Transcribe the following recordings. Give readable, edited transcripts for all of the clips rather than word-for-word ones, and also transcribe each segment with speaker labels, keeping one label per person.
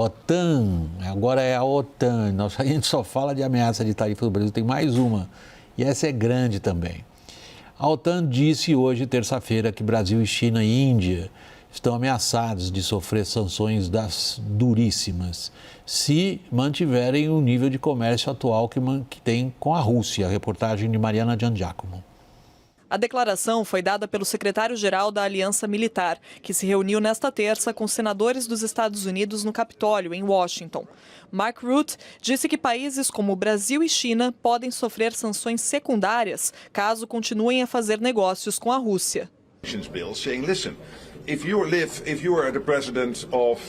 Speaker 1: OTAN, agora é a OTAN. A gente só fala de ameaça de tarifa do Brasil, tem mais uma. E essa é grande também. A OTAN disse hoje, terça-feira, que Brasil, China e Índia estão ameaçados de sofrer sanções duríssimas se mantiverem o nível de comércio atual que tem com a Rússia. A reportagem de Mariana Giangiacomo.
Speaker 2: A declaração foi dada pelo secretário-geral da Aliança Militar, que se reuniu nesta terça com senadores dos Estados Unidos no Capitólio, em Washington. Mark Rutte disse que países como Brasil e China podem sofrer sanções secundárias caso continuem a fazer negócios com a Rússia.
Speaker 3: If you are the president of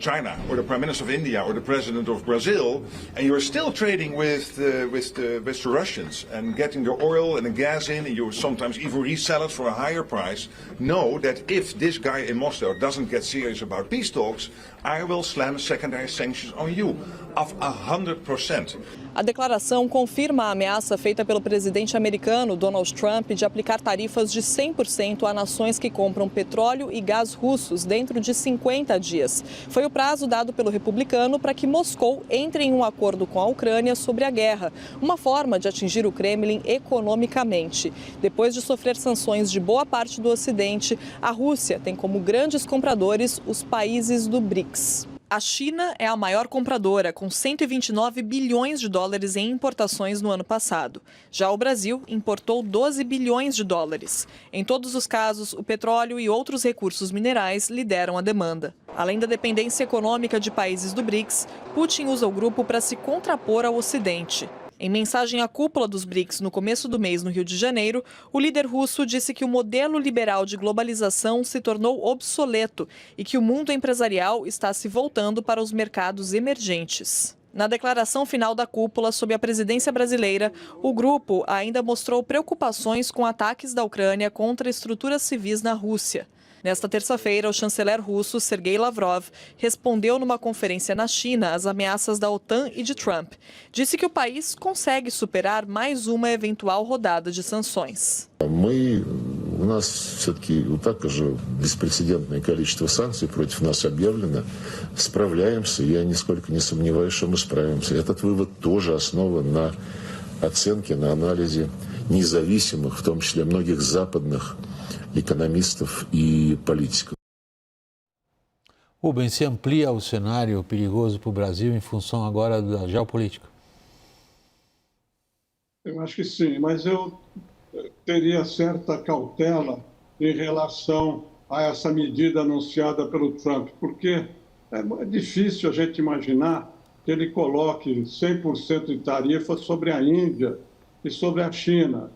Speaker 3: China, or the prime minister of India, or the president of Brazil, and you are still trading with the Russians and getting the oil and the gas in, and you sometimes even resell it for a higher price, know that if this guy in Moscow doesn't get serious about peace talks, I will slam secondary sanctions on you of 100%.
Speaker 2: A declaração confirma a ameaça feita pelo presidente americano Donald Trump de aplicar tarifas de 100% a nações que compram petróleo e gás russos dentro de 50 dias. Foi o prazo dado pelo republicano para que Moscou entre em um acordo com a Ucrânia sobre a guerra, uma forma de atingir o Kremlin economicamente. Depois de sofrer sanções de boa parte do Ocidente, a Rússia tem como grandes compradores os países do BRICS. A China é a maior compradora, com 129 bilhões de dólares em importações no ano passado. Já o Brasil importou 12 bilhões de dólares. Em todos os casos, o petróleo e outros recursos minerais lideram a demanda. Além da dependência econômica de países do BRICS, Putin usa o grupo para se contrapor ao Ocidente. Em mensagem à cúpula dos BRICS no começo do mês no Rio de Janeiro, o líder russo disse que o modelo liberal de globalização se tornou obsoleto e que o mundo empresarial está se voltando para os mercados emergentes. Na declaração final da cúpula sob a presidência brasileira, o grupo ainda mostrou preocupações com ataques da Ucrânia contra estruturas civis na Rússia. Nesta terça-feira, o chanceler russo Sergei Lavrov respondeu numa conferência na China às ameaças da OTAN e de Trump. Disse que o país consegue superar mais uma eventual rodada de sanções.
Speaker 4: У нас все-таки вот так же беспрецедентное количество санкций против нас объявлено. Справляемся, я нисколько не сомневаюсь, что мы справимся. Этот вывод тоже основан на оценке, на анализе независимых, в том числе многих западных economistas e políticos.
Speaker 1: Rubens, se amplia o cenário perigoso para o Brasil em função agora da geopolítica?
Speaker 5: Eu acho que sim, mas eu teria certa cautela em relação a essa medida anunciada pelo Trump, porque é difícil a gente imaginar que ele coloque 100% de tarifa sobre a Índia e sobre a China,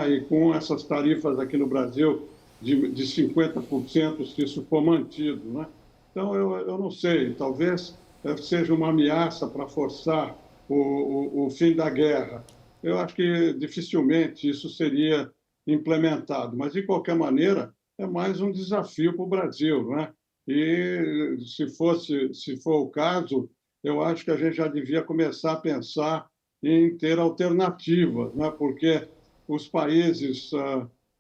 Speaker 5: e com essas tarifas aqui no Brasil de 50%, se isso for mantido, né? Então, eu não sei, talvez seja uma ameaça para forçar o fim da guerra. Eu acho que dificilmente isso seria implementado, mas, de qualquer maneira, é mais um desafio para o Brasil, né? E, se for o caso, eu acho que a gente já devia começar a pensar em ter alternativas, né? Porque os países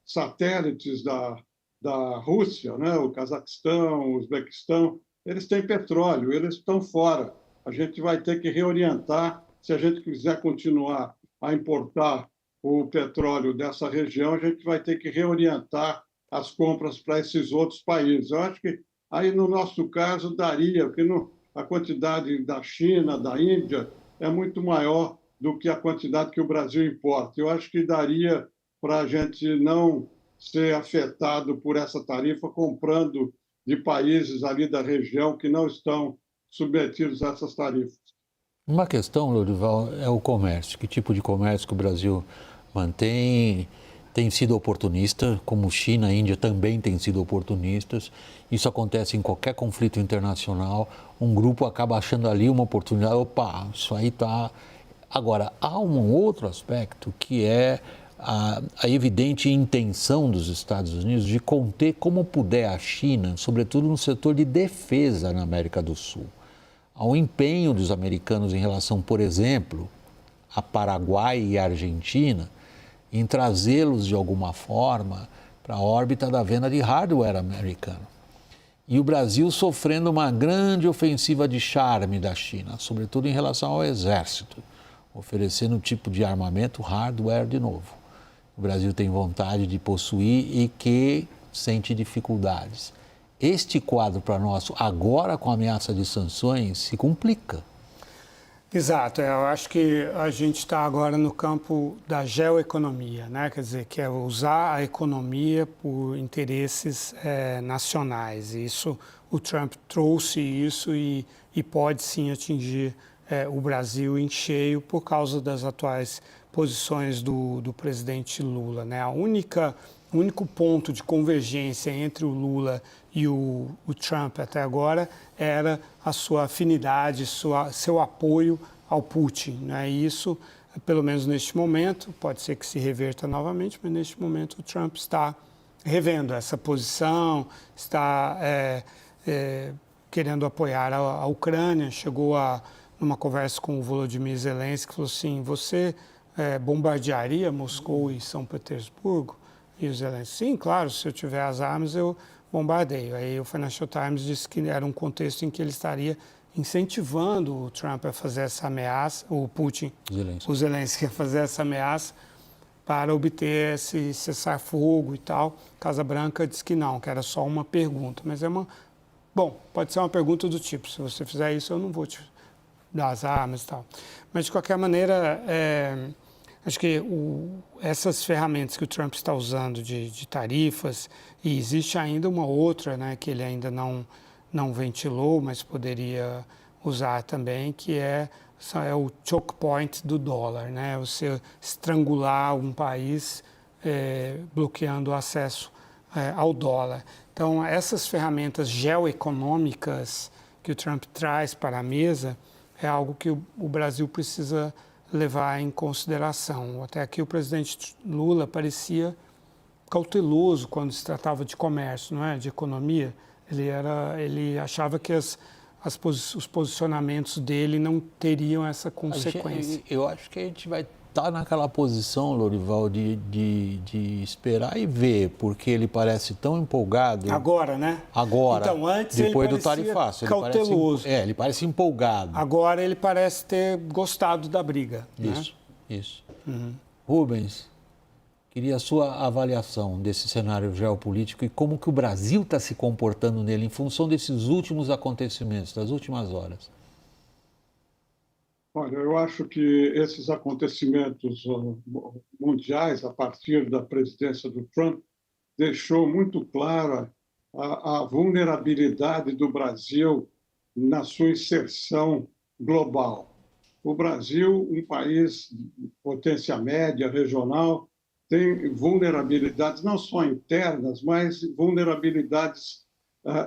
Speaker 5: satélites da Rússia, né? O Cazaquistão, o Uzbequistão, eles têm petróleo, eles estão fora. A gente vai ter que reorientar, se a gente quiser continuar a importar o petróleo dessa região, a gente vai ter que reorientar as compras para esses outros países. Eu acho que aí, no nosso caso, daria, porque a quantidade da China, da Índia, é muito maior do que a quantidade que o Brasil importa. Eu acho que daria para a gente não ser afetado por essa tarifa comprando de países ali da região que não estão submetidos a essas tarifas.
Speaker 1: Uma questão, Lorival, é o comércio. Que tipo de comércio que o Brasil mantém? Tem sido oportunista, como China e Índia também têm sido oportunistas. Isso acontece em qualquer conflito internacional. Um grupo acaba achando ali uma oportunidade. Opa, isso aí está... Agora, há um outro aspecto que é a evidente intenção dos Estados Unidos de conter como puder a China, sobretudo no setor de defesa na América do Sul. Há um empenho dos americanos em relação, por exemplo, a Paraguai e a Argentina, em trazê-los de alguma forma para a órbita da venda de hardware americano. E o Brasil sofrendo uma grande ofensiva de charme da China, sobretudo em relação ao exército, oferecendo um tipo de armamento hardware de novo. O Brasil tem vontade de possuir e que sente dificuldades. Este quadro para nós, agora com a ameaça de sanções, se complica.
Speaker 6: Exato, eu acho que a gente está agora no campo da geoeconomia, né? Quer dizer, que é usar a economia por interesses nacionais. Isso, o Trump trouxe isso e pode sim atingir o Brasil em cheio por causa das atuais posições do presidente Lula, né? O único ponto de convergência entre o Lula e o Trump até agora era a sua afinidade, seu apoio ao Putin, né? E isso, pelo menos neste momento, pode ser que se reverta novamente, mas neste momento o Trump está revendo essa posição, está querendo apoiar a Ucrânia. Chegou numa conversa com o Volodymyr Zelensky, falou assim: você bombardearia Moscou e São Petersburgo? E o Zelensky: sim, claro, se eu tiver as armas eu bombardeio. Aí o Financial Times disse que era um contexto em que ele estaria incentivando o Trump a fazer essa ameaça, o Putin, o Zelensky a fazer essa ameaça para obter esse cessar-fogo e tal. Casa Branca disse que não, que era só uma pergunta, mas bom, pode ser uma pergunta do tipo: se você fizer isso eu não vou te dar as armas e tal. Mas de qualquer maneira, acho que essas ferramentas que o Trump está usando de tarifas, e existe ainda uma outra, né, que ele ainda não ventilou, mas poderia usar também, que é o choke point do dólar, né? Você estrangular um país bloqueando o acesso ao dólar. Então, essas ferramentas geoeconômicas que o Trump traz para a mesa é algo que o Brasil precisa levar em consideração. Até aqui o presidente Lula parecia cauteloso quando se tratava de comércio, não é? De economia. Ele achava que os posicionamentos dele não teriam essa consequência.
Speaker 1: Eu acho que a gente vai estar naquela posição, Lorival, de esperar e ver, porque ele parece tão empolgado.
Speaker 6: Agora, né?
Speaker 1: Agora,
Speaker 6: então, antes
Speaker 1: depois
Speaker 6: ele
Speaker 1: do tarifaço.
Speaker 6: Cauteloso.
Speaker 1: Ele parece empolgado.
Speaker 6: Agora ele parece ter gostado da briga.
Speaker 1: Isso. Uhum. Rubens, queria a sua avaliação desse cenário geopolítico e como que o Brasil está se comportando nele em função desses últimos acontecimentos, das últimas horas.
Speaker 5: Olha, eu acho que esses acontecimentos mundiais, a partir da presidência do Trump, deixou muito clara a vulnerabilidade do Brasil na sua inserção global. O Brasil, um país de potência média, regional, tem vulnerabilidades não só internas, mas vulnerabilidades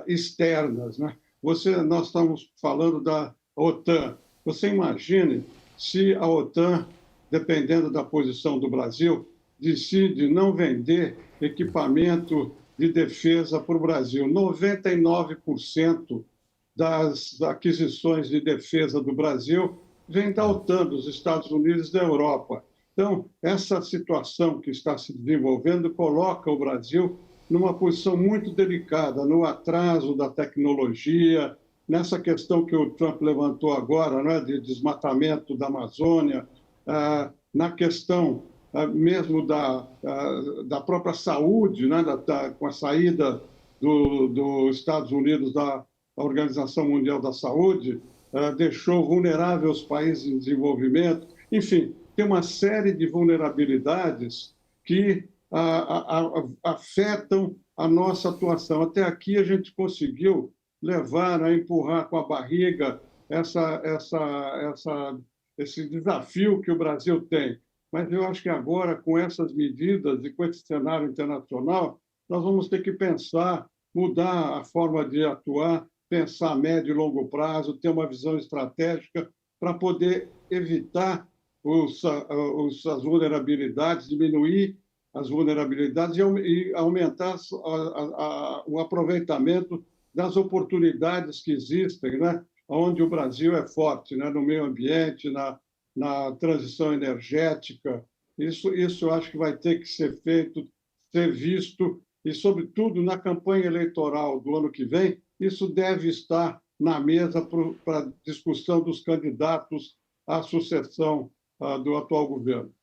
Speaker 5: externas, né? Nós estamos falando da OTAN. Você imagine se a OTAN, dependendo da posição do Brasil, decide não vender equipamento de defesa para o Brasil. 99% das aquisições de defesa do Brasil vem da OTAN, dos Estados Unidos e da Europa. Então, essa situação que está se desenvolvendo coloca o Brasil numa posição muito delicada, no atraso da tecnologia, nessa questão que o Trump levantou agora, né, de desmatamento da Amazônia, na questão mesmo da própria saúde, né, com a saída dos Estados Unidos da Organização Mundial da Saúde, deixou vulnerável os países em desenvolvimento. Enfim, tem uma série de vulnerabilidades que afetam a nossa atuação. Até aqui a gente conseguiu levar, a empurrar com a barriga esse desafio que o Brasil tem. Mas eu acho que agora, com essas medidas e com esse cenário internacional, nós vamos ter que pensar, mudar a forma de atuar, pensar a médio e longo prazo, ter uma visão estratégica para poder evitar as vulnerabilidades, diminuir as vulnerabilidades e aumentar o aproveitamento das oportunidades que existem, né? Onde o Brasil é forte, né? No meio ambiente, na transição energética. Isso eu acho que vai ter que ser feito, ser visto, e, sobretudo, na campanha eleitoral do ano que vem, isso deve estar na mesa para a discussão dos candidatos à sucessão do atual governo.